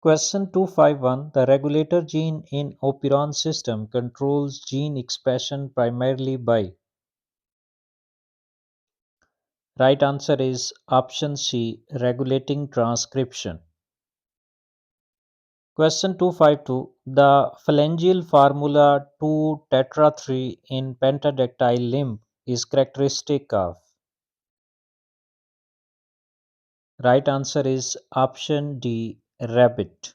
Question 251. The regulator gene in operon system controls gene expression primarily by. Right answer is option C, regulating transcription. Question 252. The phalangeal formula 2 tetra 3 in pentadactyl limb is characteristic of. Right answer is option D, rabbit.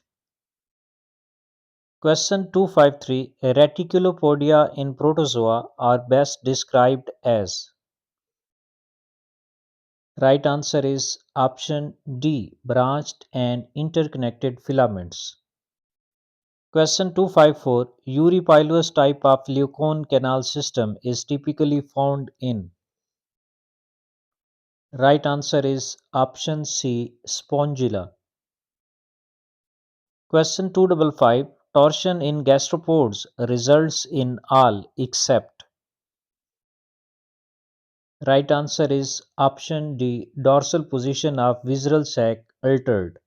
Question 253. Reticulopodia in protozoa are best described as. Right answer is option D, branched and interconnected filaments. Question 254. Uripilus type of Leucone canal system is typically found in. Right answer is option C, Spongilla. Question 255. Torsion in gastropods results in all except. Right answer is option D, dorsal position of visceral sac altered.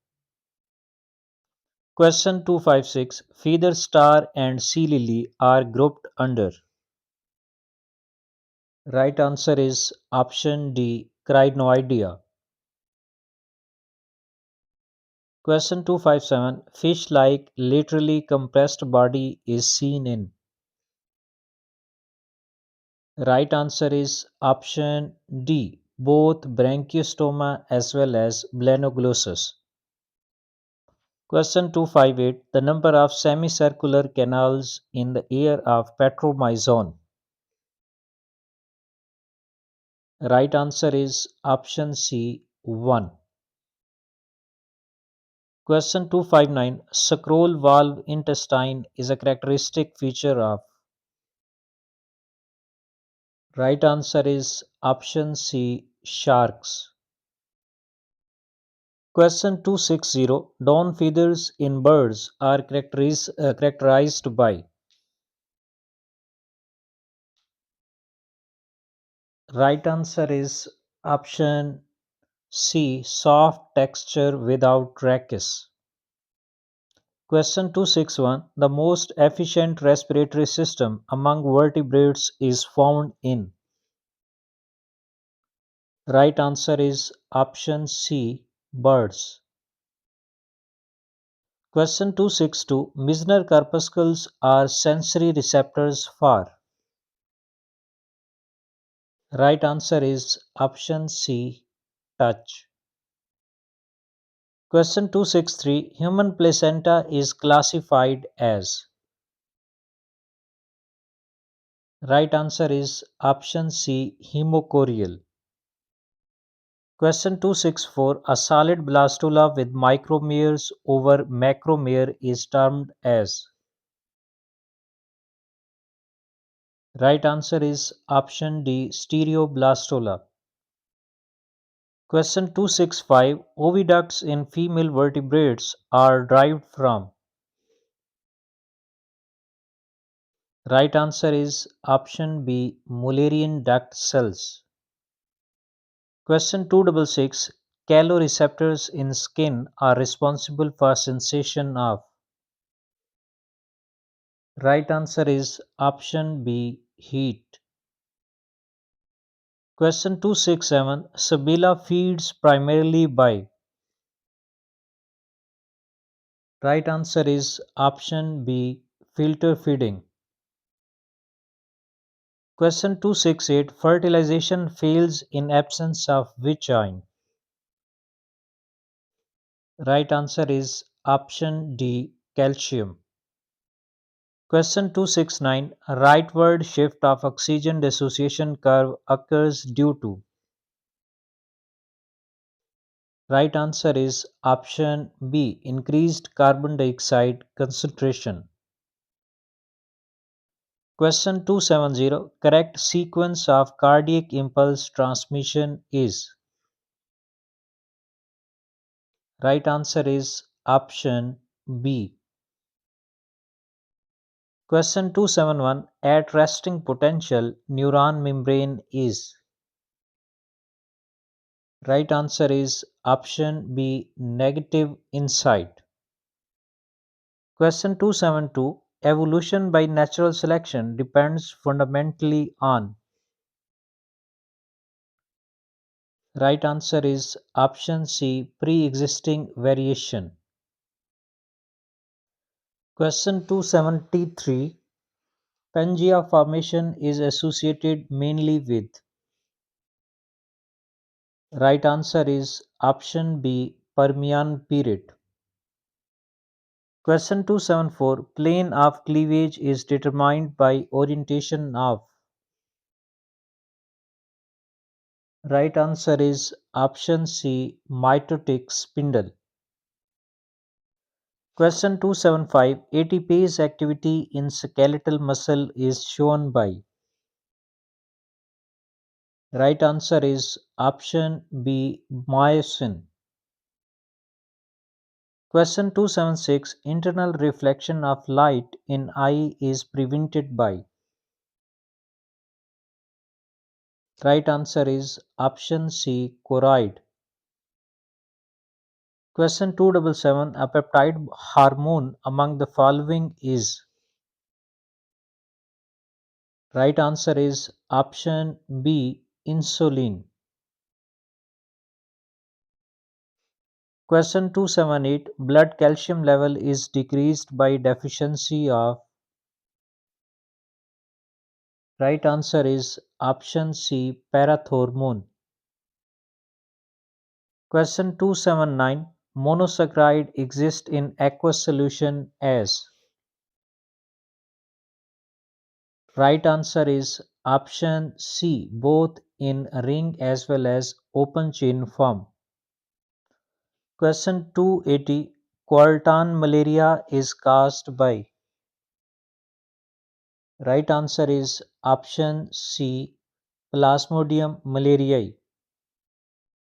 Question 256. Feather star and sea lily are grouped under. Right answer is option D, Crinoidea. Question 257. Fish like laterally compressed body is seen in. Right answer is option D, both branchiostoma as well as blenoglossus. Question 258. The number of semicircular canals in the ear of Petromyzon. Right answer is option C, 1. Question 259. Scroll valve intestine is a characteristic feature of. Right answer is option C, sharks. Question 260. Down feathers in birds are characterized by. Right answer is option C, soft texture without rachis. Question 261. The most efficient respiratory system among vertebrates is found in. Right answer is option C, birds. Question 262. Meissner corpuscles are sensory receptors for. Right answer is option C, touch. Question 263. Human placenta is classified as. Right answer is option C, hemochorial. Question 264. A solid blastula with micromeres over macromere is termed as. Right answer is option D, stereoblastola. Question 265. Oviducts in female vertebrates are derived from. Right answer is option B, Mullerian duct cells. Question 266. Caloreceptors in skin are responsible for sensation of. Right answer is option B, heat. Question 267. Sabila feeds primarily by. Right answer is option B, filter feeding. Question 268. Fertilization fails in absence of which gene? Right answer is option D, calcium. Question 269. Rightward shift of oxygen dissociation curve occurs due to. Right answer is option B, increased carbon dioxide concentration. Question 270. Correct sequence of cardiac impulse transmission is. Right answer is option B. Question 271. At resting potential, neuron membrane is. Right answer is option B, negative inside. Question 272. Evolution by natural selection depends fundamentally on. Right answer is option C, pre-existing variation. Question 273. Pangea formation is associated mainly with. Right answer is option B, Permian period. Question 274. Plane of cleavage is determined by orientation of. Right answer is option C, mitotic spindle. Question 275. ATPase activity in skeletal muscle is shown by. Right answer is option B, myosin. Question 276. Internal reflection of light in eye is prevented by. Right answer is option C, choroid. Question 277. A peptide hormone among the following is. Right answer is option B, insulin. Question 278. Blood calcium level is decreased by deficiency of. Right answer is option C, parathormone. Question 279. Monosaccharide exist in aqueous solution as. Right answer is option C, both in ring as well as open chain form. Question 280. Quartan malaria is caused by. Right answer is option C, Plasmodium malariae.